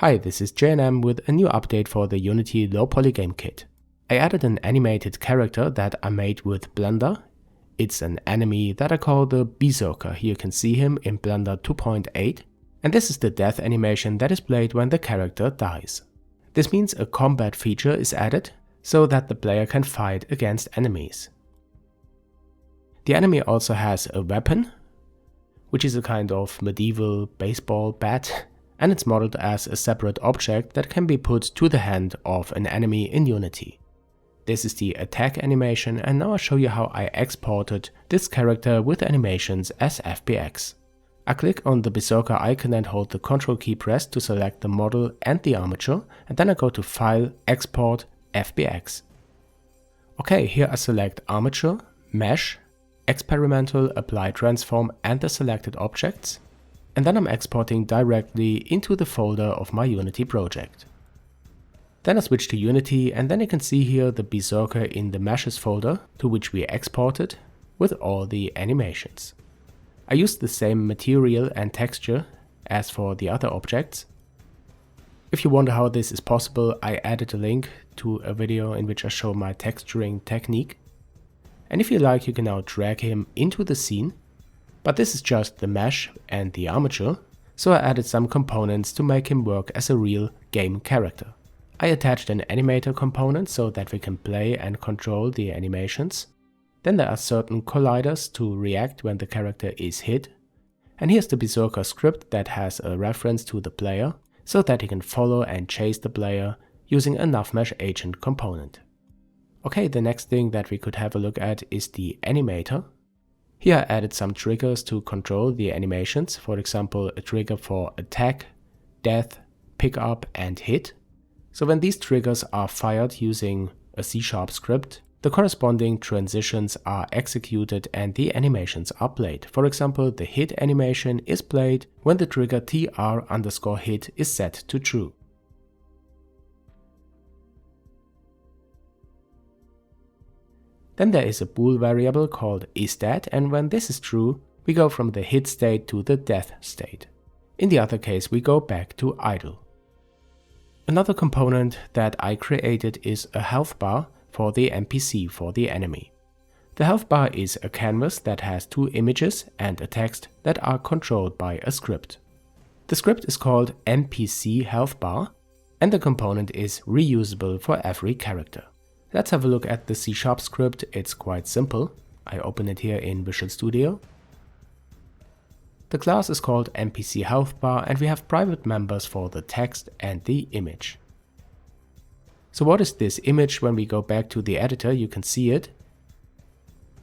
Hi, this is Jayanam with a new update for the Unity Low Poly Game Kit. I added an animated character that I made with Blender. It's an enemy that I call the Berserker. Here you can see him in Blender 2.8. And this is the death animation that is played when the character dies. This means a combat feature is added so that the player can fight against enemies. The enemy also has a weapon, which is a kind of medieval baseball bat, and it's modeled as a separate object that can be put to the hand of an enemy in Unity. This is the attack animation, and now I'll show you how I exported this character with animations as FBX. I click on the Berserker icon and hold the Ctrl key pressed to select the model and the armature, and then I go to File, Export, FBX. Okay, here I select Armature, Mesh, Experimental, Apply Transform and the selected objects, and then I'm exporting directly into the folder of my Unity project. Then I switch to Unity, and then you can see here the Berserker in the Meshes folder to which we exported with all the animations. I used the same material and texture as for the other objects. If you wonder how this is possible, I added a link to a video in which I show my texturing technique. And if you like, you can now drag him into the scene, but this is just the mesh and the armature, so I added some components to make him work as a real game character. I attached an animator component so that we can play and control the animations. Then there are certain colliders to react when the character is hit. And here's the Berserker script that has a reference to the player, so that he can follow and chase the player using a NavMesh agent component. Okay, the next thing that we could have a look at is the animator. Here I added some triggers to control the animations, for example a trigger for attack, death, pick up and hit. So when these triggers are fired using a C# script, the corresponding transitions are executed and the animations are played. For example, the hit animation is played when the trigger TR_hit is set to true. Then there is a bool variable called isDead, and when this is true, we go from the hit state to the death state. In the other case, we go back to idle. Another component that I created is a healthbar for the NPC, for the enemy. The healthbar is a canvas that has two images and a text that are controlled by a script. The script is called NPC healthbar, and the component is reusable for every character. Let's have a look at the C# script. It's quite simple. I open it here in Visual Studio. The class is called NPC healthbar, and we have private members for the text and the image. So what is this image? When we go back to the editor, you can see it.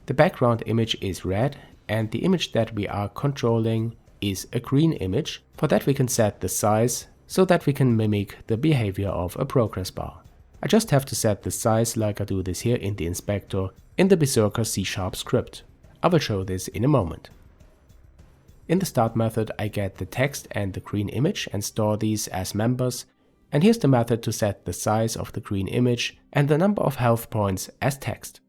The background image is red, and the image that we are controlling is a green image. For that we can set the size so that we can mimic the behavior of a progress bar. I just have to set the size like I do this here in the inspector in the Berserker C# script. I will show this in a moment. In the start method I get the text and the green image and store these as members, and here's the method to set the size of the green image and the number of health points as text.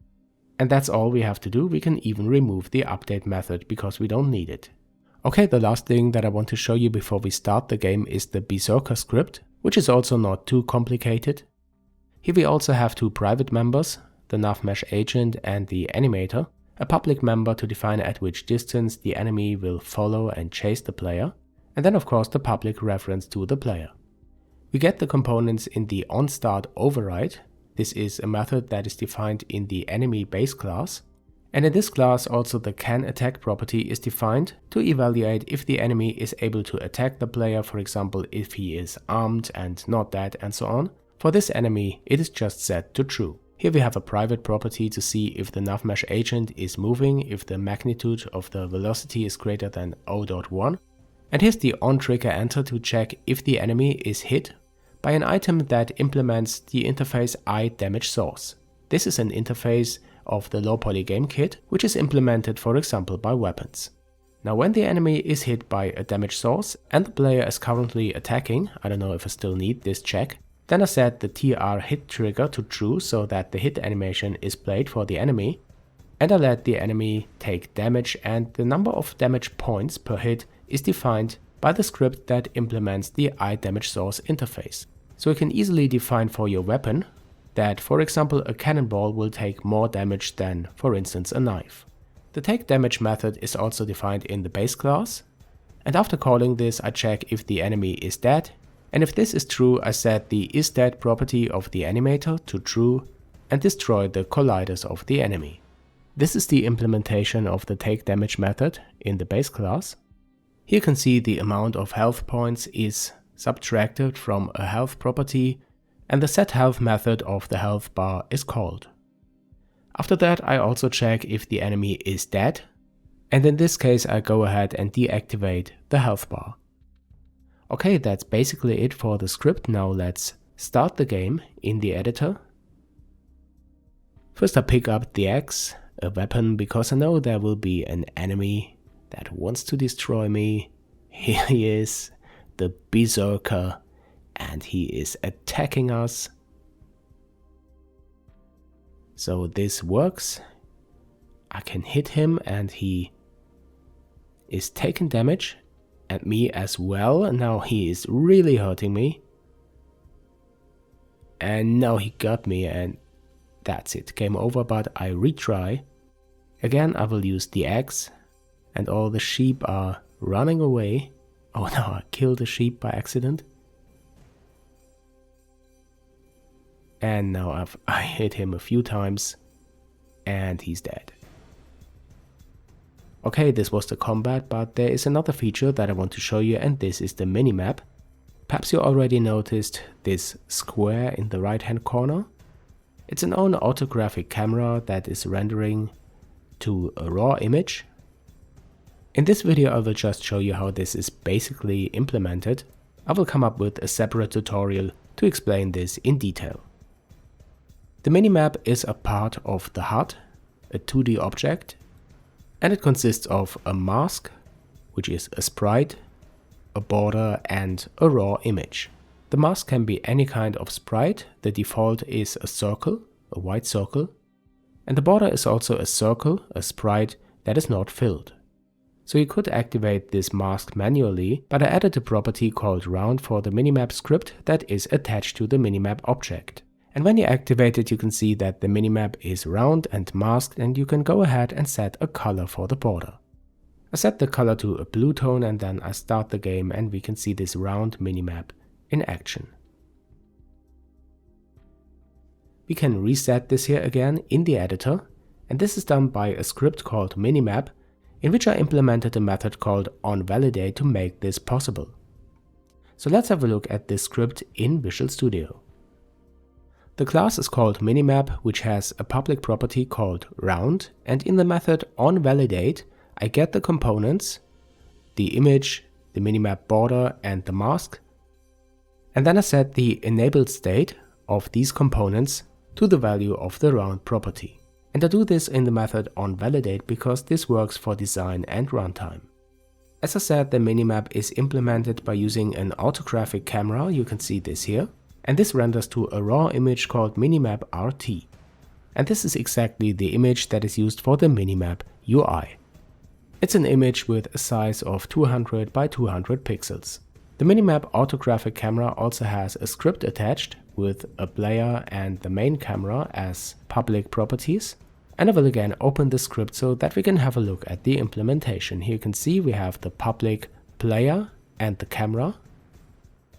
And that's all we have to do. We can even remove the update method because we don't need it. Okay, the last thing that I want to show you before we start the game is the Berserker script, which is also not too complicated. Here we also have two private members, the NavMesh agent and the animator, a public member to define at which distance the enemy will follow and chase the player, and then of course the public reference to the player. We get the components in the onStart override. This is a method that is defined in the enemy base class, and in this class also the canAttack property is defined to evaluate if the enemy is able to attack the player, for example if he is armed and not dead and so on. For this enemy, it is just set to true. Here we have a private property to see if the NavMesh agent is moving, if the magnitude of the velocity is greater than 0.1. And here's the onTriggerEnter to check if the enemy is hit by an item that implements the interface iDamageSource. This is an interface of the Low Poly Game Kit, which is implemented for example by weapons. Now when the enemy is hit by a damage source and the player is currently attacking, I don't know if I still need this check, then I set the TR hit trigger to true so that the hit animation is played for the enemy, and I let the enemy take damage, and the number of damage points per hit is defined by the script that implements the iDamageSource interface. So you can easily define for your weapon that, for example, a cannonball will take more damage than, for instance, a knife. The take damage method is also defined in the base class, and after calling this I check if the enemy is dead, and if this is true I set the isDead property of the animator to true and destroy the colliders of the enemy. This is the implementation of the take damage method in the base class. Here you can see the amount of health points is subtracted from a health property, and the setHealth method of the health bar is called. After that I also check if the enemy is dead, and in this case I go ahead and deactivate the health bar. Okay, that's basically it for the script. Now let's start the game in the editor. First I pick up the axe, a weapon, because I know there will be an enemy that wants to destroy me. Here he is, the berserker, and he is attacking us. So this works. I can hit him and he is taking damage, and me as well. Now he is really hurting me. And now he got me, and that's it. Game over, but I retry. Again I will use the axe, and all the sheep are running away. Oh no, I killed a sheep by accident. And now I hit him a few times and he's dead. Okay, this was the combat, but there is another feature that I want to show you, and this is the minimap. Perhaps you already noticed this square in the right hand corner. It's an own autographic camera that is rendering to a raw image. In this video I will just show you how this is basically implemented. I will come up with a separate tutorial to explain this in detail. The minimap is a part of the HUD, a 2D object, and it consists of a mask, which is a sprite, a border and a raw image. The mask can be any kind of sprite. The default is a circle, a white circle, and the border is also a circle, a sprite that is not filled. So you could activate this mask manually, but I added a property called round for the minimap script that is attached to the minimap object. And when you activate it, you can see that the minimap is round and masked, and you can go ahead and set a color for the border. I set the color to a blue tone, and then I start the game and we can see this round minimap in action. We can reset this here again in the editor, and this is done by a script called Minimap, in which I implemented a method called onValidate to make this possible. So let's have a look at this script in Visual Studio. The class is called Minimap, which has a public property called round, and in the method onValidate I get the components, the image, the minimap border and the mask, and then I set the enabled state of these components to the value of the round property. And I do this in the method onValidate because this works for design and runtime. As I said, the minimap is implemented by using an autographic camera, you can see this here, and this renders to a raw image called Minimap RT. And this is exactly the image that is used for the Minimap UI. It's an image with a size of 200 by 200 pixels. The Minimap autographic camera also has a script attached with a player and the main camera as public properties. And I will again open the script so that we can have a look at the implementation. Here you can see we have the public player and the camera.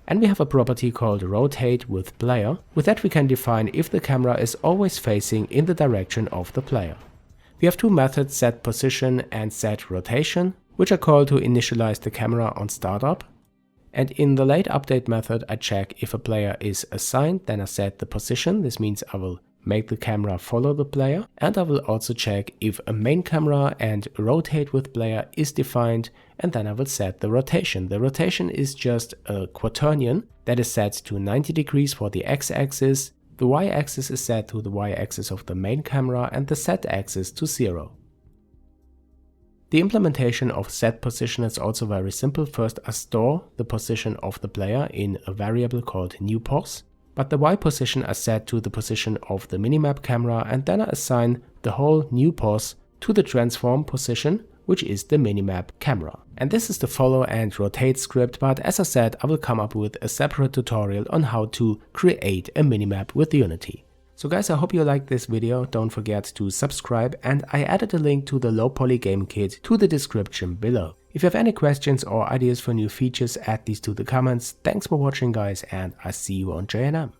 And we have a property called rotate with player. With that we can define if the camera is always facing in the direction of the player. We have two methods, set position and set rotation, which are called to initialize the camera on startup. And in the late update method I check if a player is assigned, then I set the position. This means I will make the camera follow the player, and I will also check if a main camera and rotate with player is defined, and then I will set the rotation. The rotation is just a quaternion that is set to 90 degrees for the x-axis, the y-axis is set to the y-axis of the main camera and the z-axis to 0. The implementation of set position is also very simple. First I store the position of the player in a variable called newPos. But the Y position is set to the position of the minimap camera, and then I assign the whole newPos to the transform position which is the Minimap camera. And this is the follow and rotate script, but as I said, I will come up with a separate tutorial on how to create a Minimap with Unity. So guys, I hope you liked this video. Don't forget to subscribe, and I added a link to the low poly game kit to the description below. If you have any questions or ideas for new features, add these to the comments. Thanks for watching guys, and I see you on Jayanam.